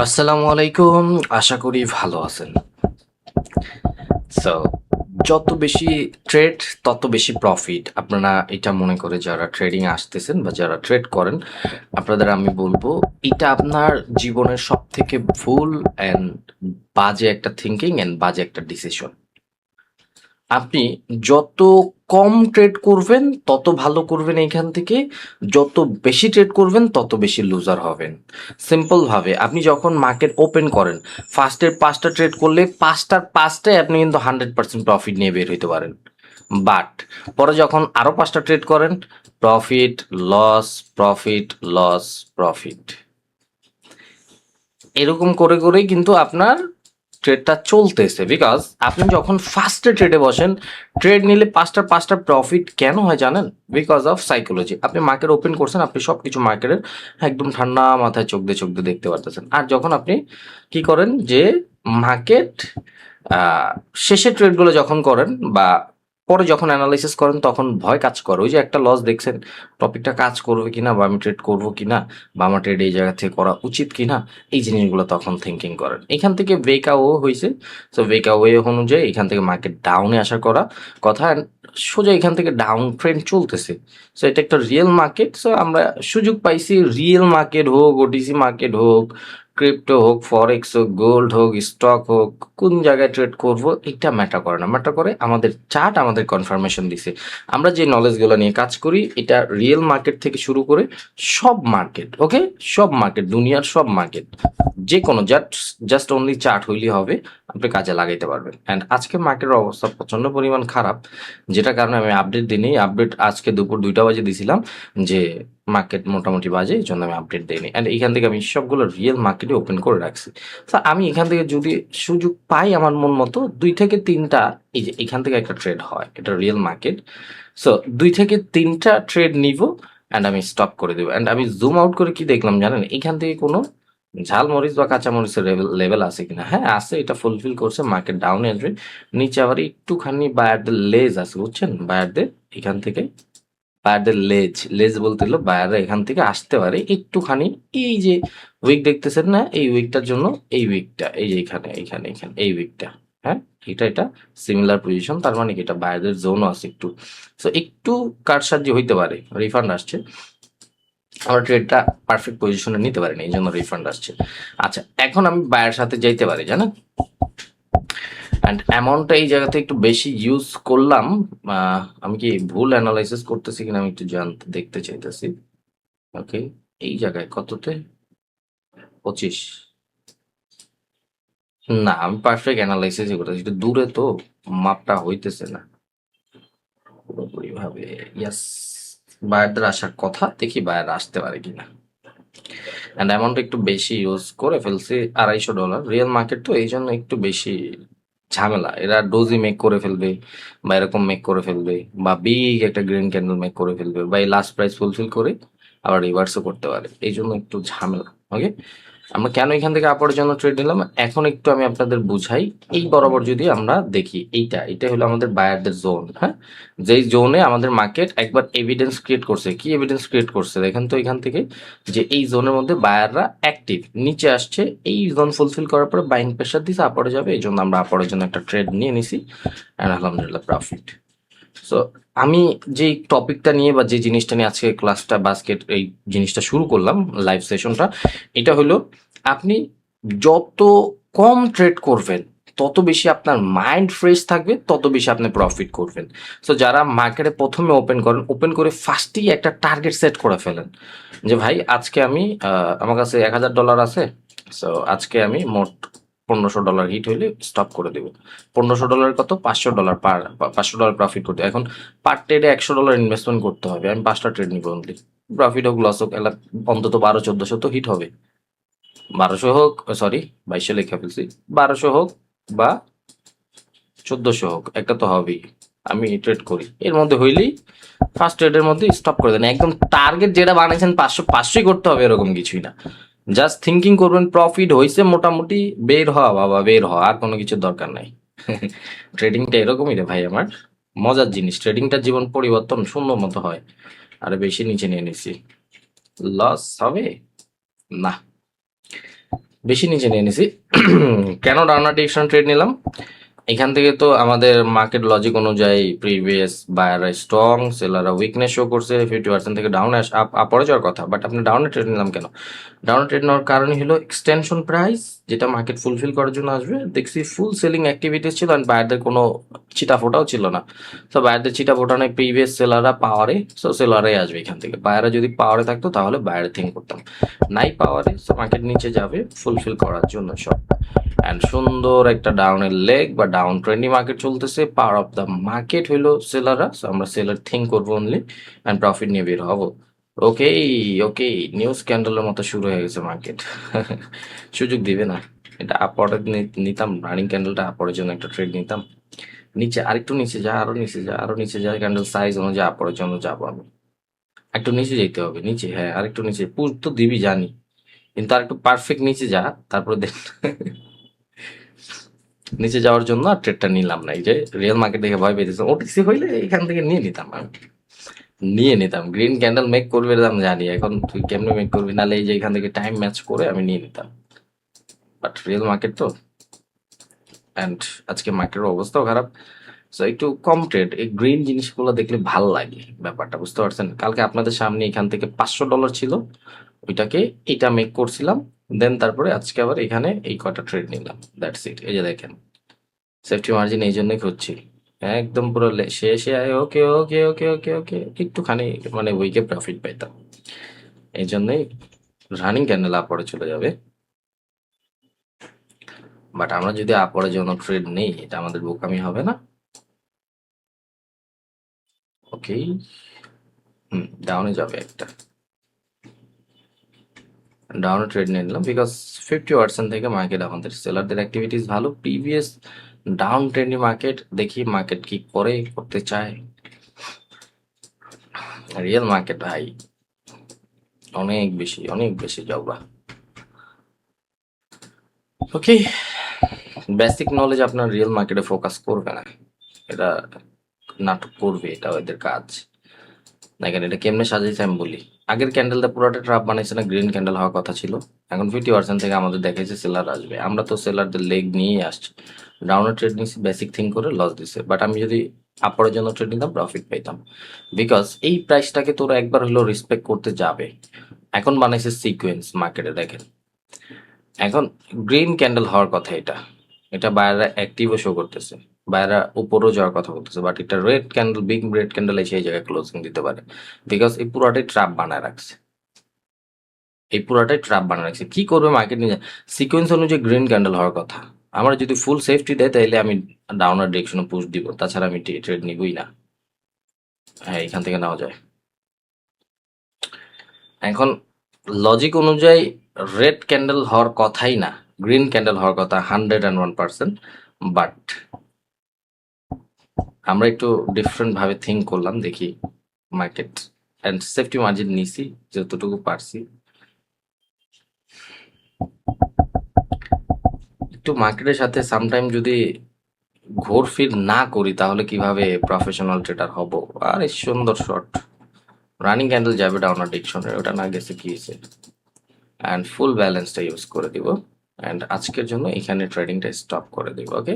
আসসালামু আলাইকুম। আশা করি ভালো আছেন। সো যত বেশি ট্রেড তত বেশি প্রফিট। আপনারা এটা মনে করে যারা ট্রেডিং আসতেছেন বা যারা ট্রেড করেন, আপনাদের আমি বলবো এটা আপনার জীবনের সবথেকে ভুল অ্যান্ড বাজে একটা থিংকিং অ্যান্ড বাজে একটা ডিসিশন। আপনি যত কম ট্রেড করবেন তত ভালো করবেন এইখান থেকে, যত বেশি ট্রেড করবেন তত বেশি লুজার হবেন। সিম্পল ভাবে আপনি যখন মার্কেট ওপেন করেন, ফার্স্টের 5টা ট্রেড করলে 5টার 5টায় আপনি কিন্তু 100% প্রফিট নিয়ে বের হইতে পারেন। বাট পরে যখন আরো 5টা ট্রেড করেন, profit, loss, profit, loss, profit, এরকম করে করেই কিন্তু আপনার ট্রেডটা চলতেছে। বিকজ আপনি যখন ফার্স্টে ট্রেডে বসেন, ট্রেড নিলে 5টার 5টা প্রফিট কেন হয় জানেন? Because of psychology. আপনি মার্কেট ওপেন করছেন, আপনি সব কিছু মার্কেটের একদম ঠান্ডা মাথায় চোখ দিয়ে দেখতে পারতেছেন। আর যখন আপনি কি করেন যে মার্কেট শেষের ট্রেডগুলো যখন করেন বা পরে যখন অ্যানালাইসিস করেন, তখন ভয় কাজ করে। ওই যে একটা লস দেখছেন, টপিকটা কাজ করবে কিনা, বা আমি ট্রেড করবো কিনা, বা আমার ট্রেড এই জায়গা থেকে করা উচিত কিনা, এই জিনিসগুলো তখন থিঙ্কিং করেন। এখান থেকে ব্রেকআও হয়েছে। সো ব্রেকআওয়ে অনুযায়ী এখান থেকে মার্কেট ডাউনে আসার কথা and সোজা এখান থেকে ডাউন ট্রেন্ড চলতেছে। সো এটা একটা রিয়েল মার্কেট। সো আমরা সুযোগ পাইছি, রিয়েল মার্কেট হোক, ওটিসি মার্কেট হোক, ক্রিপ্টো হোক, ফরেক্স হোক, গোল্ড হোক, স্টক হোক, কোন জায়গায় ট্রেড করব এটা ম্যাটার করে না। ম্যাটার করে আমাদের চার্ট আমাদের কনফার্মেশন দিছে। আমরা যে নলেজগুলো নিয়ে কাজ করি, এটা রিয়েল মার্কেট থেকে শুরু করে সব মার্কেট, ওকে, সব মার্কেট, দুনিয়ার সব মার্কেট, যে কোনো জাস্ট অনলি চার্ট হইলে হবে, আপনি কাজে লাগাইতে পারবেন। অ্যান্ড আজকে মার্কেটের অবস্থা প্রচন্ড পরিমাণ খারাপ, যেটা কারণে আমি আপডেট দিইনি। আপডেট আজকে দুপুর 2টা বাজে দিছিলাম যে মার্কেট মোটামুটি বাজে, এই জন্য আমি আপডেট দিইনি। অ্যান্ড এখান থেকে আমি সবগুলো রিয়েল মার্কেটে ওপেন করে রাখছি। তো আমি এখান থেকে যদি সুযোগ পাই আমার মন মতো 2 থেকে 3টা, এই যে এখান থেকে একটা ট্রেড হয়, এটা রিয়েল মার্কেট। সো 2 থেকে 3টা ট্রেড নিব অ্যান্ড আমি স্টপ করে দেবো। অ্যান্ড আমি জুম আউট করে কি দেখলাম জানেন? এখান থেকে কোনো ঝালমরিচ বা কাঁচামরিচের লেভেল আছে কিনা? হ্যাঁ আছে, এটা ফুলফিল করছে। মার্কেট ডাউন এন্ট্রি, নিচে আবার একটুখানি বায়ারদের লেজ আছে, বুঝছেন? বায়ারদের এখান থেকে, বায়ারদের লেজ, লেজ বলতে হলো বায়াররা এখান থেকে আসতে পারে একটুখানি। এই যে উইক দেখতেছেন না, এই উইকটার জন্য, এই উইকটা, এই যে এখানে এই উইকটা, হ্যাঁ, এটা সিমিলার পজিশন, তার মানে কি এটা বায়ারদের জোনও আছে একটু। সো একটু কারসাজি হইতে পারে, রিফান্ড আসছে, আমরা ট্রেডটা পারফেক্ট পজিশনে নিতে পারিনি, এই জন্য রিফান্ড আসছে। আচ্ছা, এখন আমি বায়ের সাথে যাইতে পারি, জানেন? অ্যান্ড অ্যামাউন্টটা এই জায়গাতে একটু বেশি ইউজ করলাম। আমি কি ভুল অ্যানালাইসিস করতেছি কিনা আমি একটু দেখতে চাইতেছি। ওকে, এই জায়গায় কততে? 25। না, আমি পারফেক্ট অ্যানালাইসিসই করতেছি, একটু দূরে তো, মাপটা হইতেছে না পুরোপুরি ভাবে। ইয়াস, বায়ারদের আসার কথা, দেখি বায়ার আসতে পারে কিনা। অ্যান্ড অ্যামাউন্ট একটু বেশি ইউজ করে ফেলছি, $250। রিয়েল মার্কেট তো, এই জন্য একটু বেশি ঝামেলা। এরা ডোজি মেক করে ফেলবে, বা এরকম মেক করে ফেলবে, বা বিগ একটা গ্রিন ক্যান্ডেল মেক করে ফেলবে, বা এই লাস্ট প্রাইস ফুলফিল করে আবার রিভার্সও করতে পারে, এই জন্য একটু ঝামেলা। ওকে, আমরা কেন এখান থেকে আপরের জন্য ট্রেড নিলাম এখন একটু আমি আপনাদের বুঝাই। এই বরাবর যদি আমরা দেখি, এটা হলো আমাদের বায়ারদের জোন, হ্যাঁ, যেই জোনে আমাদের মার্কেট একবার এভিডেন্স ক্রিয়েট করছে। কি এভিডেন্স ক্রিয়েট করছে দেখেন তো এখান থেকে, যে এই জোনের মধ্যে বায়াররা অ্যাক্টিভ, নিচে আসছে, এই জোন ফুলফিল করার পরে বাইং প্রেশার দিছে, আপরে যাবে, এই জন্য আমরা আপরের জন্য একটা ট্রেড নিয়ে নিছি, অ্যান্ড আলহামদুলিল্লাহ প্রফিট। সো আমি যে টপিকটা নিয়ে বা যে জিনিসটা নিয়ে আজকে ক্লাসটা বাস্কেট এই জিনিসটা শুরু করলাম, লাইভ সেশনটা, এটা হলো আপনি যত কম ট্রেড করবেন তত বেশি আপনার মাইন্ড ফ্রেশ থাকবে, তত বেশি আপনি প্রফিট করবেন। সো যারা মার্কেটে প্রথমে ওপেন করেন, ওপেন করে ফার্স্টেই একটা টার্গেট সেট করে ফেলেন যে ভাই আজকে আমি আমার কাছে $1000 আছে। সো আজকে আমি মোট $1500 হিট হইলে স্টপ করে দেবো। $1500 কত? $500 পার, $500 প্রফিট করতে। এখন পার ট্রেডে $100 ইনভেস্টমেন্ট করতে হবে। আমি 5টা ট্রেড নিবো অনলি, প্রফিট হোক লস হোক, এলা অন্তত 1200-1400 তো হিট হবে। 1200 হোক, সরি 2200 লেখা ফেলছি, 1200 হোক বা 1400 হোক, একটা তো হবেই। আমি ট্রেড করি, এর মধ্যে হইলেই ফার্স্ট ট্রেডের মধ্যে স্টপ করে দেন। একদম টার্গেট যেটা বানিয়েছেন 500-500ই করতে হবে এরকম কিছুই না। জাস্ট থিঙ্কিং করবেন, প্রফিট হয়েছে মোটামুটি, বের হওয়া বাবা, বের হওয়া, আর কোনো কিছুর দরকার নাই। ট্রেডিংটা এরকমই রে ভাই আমার, মজার জিনিস। ট্রেডিংটা জীবন পরিবর্তন শূন্য মতো হয়। আরে বেশি নিচে নিয়ে নিছি, লস হবে না। বেশি নিচে নিয়ে নিছি। কেন ডাউনার ডিরেকশন ট্রেড নিলাম? এখান থেকে তো আমাদের মার্কেট লজিক অনুযায়ী প্রিভিয়াস বায়াররা স্ট্রং, সেলাররা উইকনেস শো করছে, 50% থেকে ডাউনে আপরে যাওয়ার কথা, বাট আপনি ডাউনে ট্রেড নিলাম কেন? ডাউনে ট্রেড নেওয়ার কারণই হলো এক্সটেনশন প্রাইস, যেটা মার্কেট ফুলফিল করার জন্য আসবে। দেখছি ফুল সেলিং অ্যাক্টিভিটিস ছিল, অ্যান্ড বায়ারদের কোনো চিটাফোটাও ছিল না। তো বায়ারদের চিটাফোটা নেই, প্রিভিয়াস সেলাররা পাওয়ারে, সো সেলারাই আসবে এখান থেকে। বায়াররা যদি পাওয়ারে থাকতো তাহলে বায়ারে থিঙ্ক করতাম, নাই পাওয়ারে, সো মার্কেট নিচে যাবে ফুলফিল করার জন্য সব। অ্যান্ড সুন্দর একটা ডাউনের লেগ বা ডাউন ট্রেন্ডি মার্কেট চলতেছে। পাওয়ার অফ দ্য মার্কেট হইলো সেলাররা, সো আমরা সেলার থিঙ্ক করবো অনলি, অ্যান্ড প্রফিট নিয়ে বের হবো। ওকে, ওকে, নিউজ ক্যান্ডেলের মতো শুরু হয়ে গেছে মার্কেট। সুযোগ দিবে না। এটা আপওয়ার্ডে নিতাম, রানিং ক্যান্ডেলটা আপওয়ার্ডের জন্য একটা ট্রেড নিতাম। নিচে আরেকটু নিচে যা, আরো নিচে যা, আরো নিচে যা, ক্যান্ডেল সাইজ অনুযায়ী আপওয়ার্ডের জন্য যাবো আমি। একটু নিচে যেতে হবে, নিচে, হ্যাঁ আরেকটু নিচে, পুশ তো দিবি জানি, কিন্তু আরেকটু পারফেক্ট নিচে যা, তারপরে দেখ। নিচে যাওয়ার জন্য আর ট্রেডটা নিলাম না। এই যে রিয়েল মার্কেট দেখে ভয় পেয়েছে, ওটিসি হইলে এখান থেকে নিয়ে নিতাম আমি, নিয়ে নিতাম। গ্রিন ক্যান্ডেল মেক করবে এটা আমি জানি, এখন তুই কেমনে মেক করবি, নাহলে এই যে এখান থেকে টাইম ম্যাচ করে আমি নিয়ে নিতাম, বাট রিয়েল মার্কেট তো। অ্যান্ড আজকে মার্কেটের অবস্থাও খারাপ, সো একটু কম ট্রেড। এই গ্রিন জিনিসগুলো দেখলে ভাল লাগে, ব্যাপারটা বুঝতে পারছেন? কালকে আপনাদের সামনে এখান থেকে $500 ছিল, ওইটাকে এটা মেক করছিলাম, দেন তারপরে আজকে আবার এখানে এই কয়টা ট্রেড নিলাম, দ্যাটস ইট। এই যে দেখেন, সেফটি মার্জিন এই জন্যই খুঁজছি, একদম পুরো শেষে আয় ওকে ওকে ওকে ওকে ওকে একটুখানি মানে উইকে প্রফিট পাইতাম, এই জন্যই রানিং ক্যান্ডেল আপরে চলে যাবে। বাট আমরা যদি আপরে জন্য ট্রেড নেই, এটা আমাদের বোকামি হবে না? ওকে, ডাউনে যাবে একটা, ডাউনে ট্রেড নিয়ে নিলাম বিকজ 50% থেকে মার্কেট আমাদের সেলারদের অ্যাক্টিভিটিস ভালো। প্রিভিয়াস ডাউন ট্রেন্ডি মার্কেট, দেখি মার্কেট কি করে, করতে চায়। রিয়েল মার্কেট ভাই অনেক বেশি, অনেক বেশি জবা। ওকে, বেসিক নলেজ আপনার রিয়েল মার্কেটে ফোকাস করবে না, এটা নাটক করবে, এটা ওদের কাজ। দেখেন এটা কেমনে সাজাইছে আমি বলি। আগের ক্যান্ডেলটা পুরোটা ট্রাপ বানাইছে না, গ্রিন ক্যান্ডেল হওয়ার কথা ছিল। এখন 50% থেকে আমাদের দেখাইছে সেলার আসবে, আমরা তো সেলারদের লেগ নিয়েই আসছি। ডাউনে ট্রেড নিয়েছি বেসিক থিং করে, লস দিছে। বাট আমি যদি আপরের জন্য ট্রেড নিতাম প্রফিট পাইতাম, বিকজ এই প্রাইসটাকে তোরা একবার হলেও রেসপেক্ট করতে যাবে। এখন বানাইছে সিকোয়েন্স মার্কেটে, দেখেন এখন গ্রিন ক্যান্ডেল হওয়ার কথা, এটা এটা বায়াররা অ্যাক্টিভও শো করতেছে, বায়াররা উপরও যাওয়ার কথা বলতেছে, বাট এটা red candle, big red candle এসে এই জায়গায় ক্লোজিং দিতে পারে, বিকজ এই পুরাটাই ট্র্যাপ বানায় রাখছে, এই পুরাটাই ট্র্যাপ বানায় রাখছে। কি করবে মার্কেট নিয়ে, সিকোয়েন্স অনুযায়ী গ্রিন ক্যান্ডেল হওয়ার কথা। আমার যদি ফুল সেফটি দেয় তাহলে আমি ডাউনার ডিরেকশনে পুশ দিব, তাছাড়া আমি ট্রেড নিবই না। হ্যাঁ এখান থেকে নেওয়া যায়। এখন লজিক অনুযায়ী রেড ক্যান্ডেল হওয়ার কথাই না, গ্রিন ক্যান্ডেল হওয়ার কথা 101%, বাট আমরা একটু ডিফারেন্ট ভাবে থিঙ্ক করলাম, দেখি মার্কেট অ্যান্ড সেফটি মার্জিন নিছি যতটুকু পারছি। একটু মার্কেটের সাথে সামটাইম যদি ঘোরফির না করি তাহলে কিভাবে প্রফেশনাল ট্রেডার হব? আরে সুন্দর শট, রানিং ক্যান্ডেল যাবে ডাউনার ডিরেকশনে, ওটা না গেছে কি হয়েছে, অ্যান্ড ফুল ব্যালেন্সটা ইউজ করে দিব, অ্যান্ড আজকের জন্য এখানে ট্রেডিংটা স্টপ করে দিব। ওকে,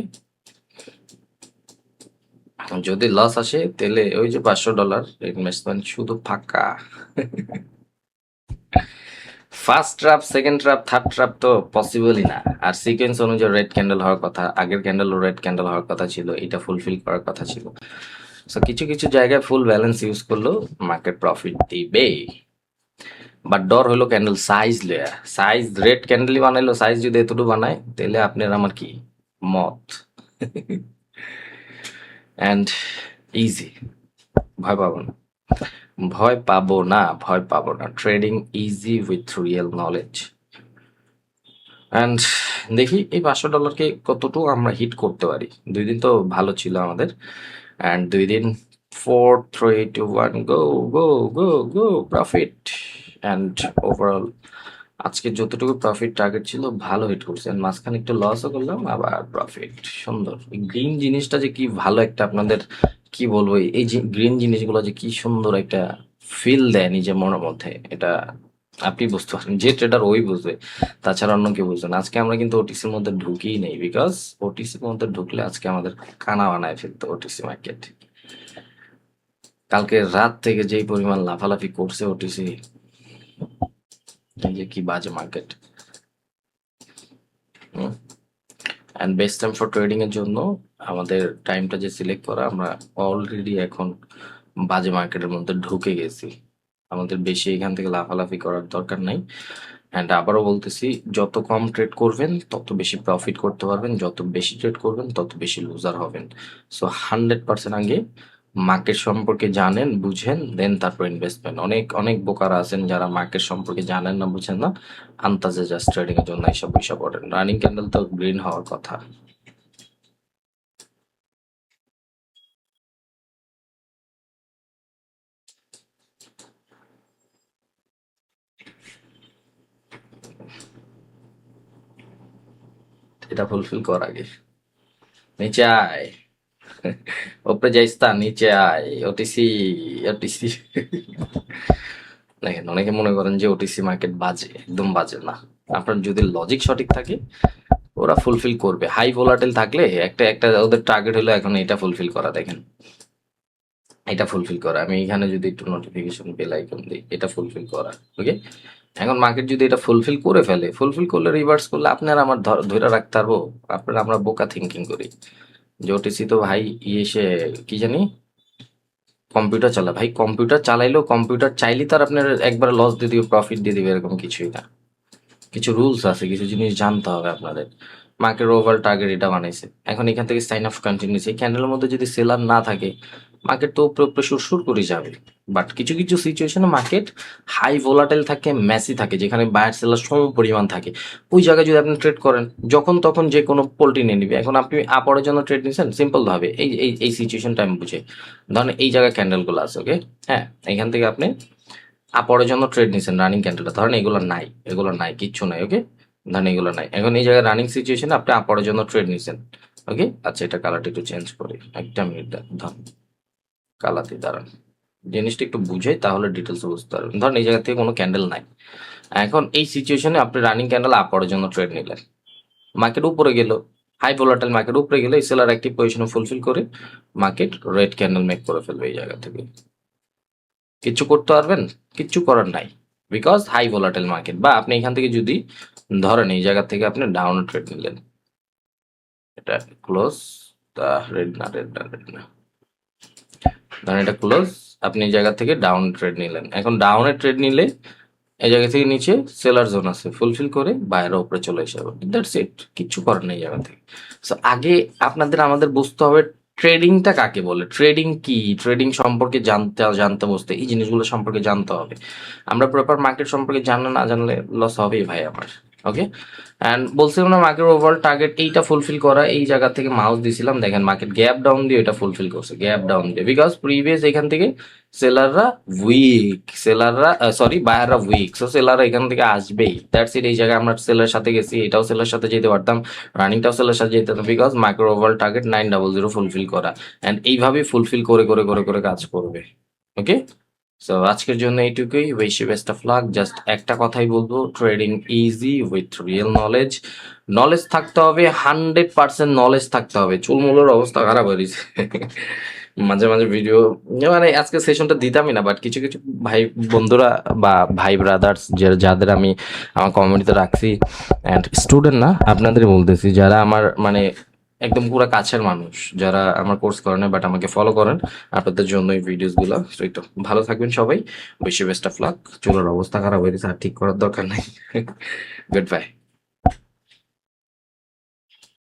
যদি লস আসে তাহলে ওই যে $500 ইনভেস্টমেন্ট শুধু ফাঁকা। First trap, second trap, third trap তো পসিবলই না। আর সিকোয়েন্স অনুযায়ী রেড ক্যান্ডেল হওয়ার কথা, আগের ক্যান্ডেলও রেড ক্যান্ডেল হওয়ার কথা ছিল, এটা ফুলফিল করার কথা ছিল। সো কিছু কিছু জায়গায় ফুল ব্যালেন্স ইউজ করলেও মার্কেট প্রফিট দিবে। বাট ডর হলো ক্যান্ডেল সাইজ লেয়া, সাইজ রেড ক্যান্ডেলই বানাইলো, সাইজ যদি এতটুকু বানায় তাহলে আপনার আমার কি মত। অ্যান্ড ইজি, ভয় পাবো না, ভয় পাবো না, ভয় পাবো না। Trading easy with real knowledge. And দেখি এই $500কে কতটুকু আমরা হিট করতে পারি। 2 দিন তো ভালো ছিল আমাদের, অ্যান্ড 2 দিন 4 3 2 1 গো গো গো গো প্রফিট। অ্যান্ড ওভারঅল আজকে যতটুকু প্রফিট টার্গেট ছিল ভালো হিট করছে, and মাঝখানে একটু লসও করলাম, আবার প্রফিট। সুন্দর এই গ্রিন জিনিসটা যে কি ভালো একটা, আপনাদের কি বলবো, এই যে গ্রিন জিনিসগুলো যে কি সুন্দর একটা ফিল দেয় নিজের মনের মধ্যে, এটা আপনি বুঝতে পারেন, যে ট্রেডার ওই বুঝবে, তাছাড়া অন্য কেউ বুঝবে না। আজকে আমরা কিন্তু ওটিসির মধ্যে ঢুকিই নেই, বিকজ ওটিসির মধ্যে ঢুকলে আজকে আমাদের কানা বানায় ফেলতো ওটিসি মার্কেট। কালকে রাত থেকে যেই পরিমাণ লাফালাফি করছে ওটিসি, যে কি বাজে market. And best time for trading এর জন্য আমাদের টাইমটা যে সিলেক্ট করা, আমরা অলরেডি এখন বাজে মার্কেটের মধ্যে ঢুকে গেছি। আমাদের বেশি এখান থেকে লাফালাফি করার দরকার নাই। অ্যান্ড আবারও বলতেছি, যত কম ট্রেড করবেন তত বেশি প্রফিট করতে পারবেন, যত বেশি ট্রেড করবেন তত বেশি লুজার হবেন। সো 100% আগে মার্কেট সম্পর্কে জানেন, বুঝেন, দেন তারপর ইনভেস্টমেন্ট। অনেক অনেক বোকারা আছেন যারা মার্কেট সম্পর্কে জানেন না, বুঝেন না, আন্তাজে জাস্ট ট্রেডিং এর জন্য এইসব বিষয় করেন। রানিং ক্যান্ডেল তো গ্রিন হওয়ার কথা। এটা ফুলফিল কর আগে, নিচে আয়, ওপরে যাইস তা, নিচে আয়, ওটিসি, ওটিসি। দেখেন, অনেকে মনে করেন যে ওটিসি মার্কেট বাজে, একদম বাজে না। আপনার যদি লজিক সঠিক থাকে ওরা ফুলফিল করবে। হাই ভোলাটিল থাকলে একটা একটা ওদের টার্গেট হলো এখন এটা ফুলফিল করা। দেখেন, এটা ফুলফিল করা। আমি এখানে যদি একটু নোটিফিকেশন বেল আইকন দিই, এটা ফুলফিল করা। ওকে, এখন মার্কেট যদি এটা ফুলফিল করে ফেলে, ফুলফিল করলে রিভার্স করলে আপনার আমার ধরে রাখতে পারবো? আপনারা আমরা বোকা থিঙ্কিং করি যে ওটিসি তো ভাই সে কি জানি কম্পিউটার চালা। ভাই কম্পিউটার চালাইলেও কম্পিউটার চাইলে তার আপনার একবার লস দিয়ে দিবে, প্রফিট দিয়ে দিবে, এরকম কিছুই না। কিছু রুলস আছে, কিছু জিনিস জানতে হবে আপনাদের। মার্কেট ওভার টার্গেট এটা বানাইছে, এখন এখান থেকে সাইন অফ কন্টিনিউস, এই ক্যান্ডেলের মধ্যে যদি সেলার না থাকে মার্কেট তো উপরে উপরে সুরসুর করে যাবে। বাট কিছু কিছু সিচুয়েশনে মার্কেট হাই ভোলাটাইল থাকে, মেসি থাকে, যেখানে বায়ার সেলার সম পরিমাণ থাকে, ওই জায়গায় যদি আপনি ট্রেড করেন, যখন তখন যে কোনো পোল্টি নিয়ে নিবে। এখন আপনি আপরের জন্য ট্রেড নিয়েছেন, সিম্পল ভাবে এই এই এই সিচুয়েশনটা আমি বুঝে, ধরেন এই জায়গায় ক্যান্ডেলগুলো আছে, ওকে, হ্যাঁ, এখান থেকে আপনি আপরের জন্য ট্রেড নিছেন, রানিং ক্যান্ডেলটা ধরেন এগুলো নাই, এগুলো নাই, কিচ্ছু নাই, ওকে, ধরেন এগুলো নাই। এখন এই জায়গায় রানিং সিচুয়েশনে আপনি আপরের জন্য ট্রেড নিছেন, ওকে। আচ্ছা, এটা কালারটা একটু চেঞ্জ করি, একটা মিনিট ধরেন, কালাতে দাঁড়ান, জিনিসটা একটু বুঝে তাহলে ডিটেলস বুঝতে পারবেন। ধরেন এই জায়গা থেকে কোনো ক্যান্ডেল নাই, এখন এই সিচুয়েশনে আপনি রানিং ক্যান্ডেল আপরের জন্য ট্রেড নিলেন, মার্কেট উপরে গেল, হাই ভোলাটাইল মার্কেট উপরে গেলে এই সেলার অ্যাক্টিভ পজিশনে ফুলফিল করে মার্কেট রেড ক্যান্ডেল মেক করে ফেলবে। এই জায়গা থেকে কিচ্ছু করতে পারবেন? কিচ্ছু করার নাই, বিকজ হাই ভোলাটাইল মার্কেট। বা আপনি এখান থেকে যদি ধরেন এই জায়গা থেকে আপনি ডাউন ট্রেড নিলেন, এটা ক্লোজ, রেড না, রেড না, রেড না, ধরেন এটা ক্লোজ, আপনি এই জায়গা থেকে ডাউন ট্রেড নিলেন। এখন ডাউনে ট্রেড নিলে এই জায়গা থেকে নিচে সেলার জোন আছে, ফুলফিল করে বাইরে উপরে চলে এসে যাবে, দ্যাটস ইট, কিচ্ছু করার নেই এই জায়গা থেকে। সো আগে আপনাদের আমাদের বুঝতে হবে ট্রেডিংটা কাকে বলে, ট্রেডিং কি, ট্রেডিং সম্পর্কে জানতে জানতে বুঝতে এই জিনিসগুলো সম্পর্কে জানতে হবে। আমরা প্রপার মার্কেট সম্পর্কে না জানলে লস হবেই ভাই আমার। ওকে, অ্যান্ড বলছিলাম না মার্কেট ওভারঅল টার্গেট এইটা ফুলফিল করা, এই জায়গা থেকে মাউস দিছিলাম, দেখেন মার্কেট গ্যাপ ডাউন দিয়ে এটা ফুলফিল করছে, গ্যাপ ডাউন দিয়ে, বিকজ প্রিভিয়াস এখান থেকে সেলাররা উইক, সেলাররা সরি বায়াররা উইক, সো সেলাররা এখান থেকে আসবেই, দ্যাটস ইট। এই জায়গায় আমরা সেলার সাথে গেছি, এটাও সেলার সাথে যেতে পারতাম, রানিংটাও সেলার সাথে যেতে পারতাম, because market overall target 900 fulfil করা, অ্যান্ড এইভাবেই ফুলফিল করে করে করে করে কাজ করবে। ওকে, সো আজকের জন্য এইটুকুই, বেশি বেস্ট অফ লাক। জাস্ট একটা কথাই বলবো, trading easy with real knowledge. Knowledge থাকতে হবে, 100% নলেজ থাকতে হবে। চুলমুলোর অবস্থা খারাপ হয়ে গেছে। মাঝে মাঝে ভিডিও মানে আজকে সেশনটা দিতামই না, বাট কিছু কিছু ভাই বন্ধুরা বা ভাই ব্রাদার্স যাদের আমি আমার কমিউনিটিতে রাখছি, অ্যান্ড স্টুডেন্ট না, আপনাদেরই বলতেছি, যারা আমার মানে একদম পুরো কাছের মানুষ, যারা আমার কোর্স করেন বাট আমাকে ফলো করেন, আপনাদের জন্য এই ভিডিওসগুলো। তো ভালো থাকবেন সবাই, বেশি বেস্ট অফ লাক। চুলের অবস্থা খারাপ হয়ে গেছে, আর ঠিক করার দরকার নাই। Good bye.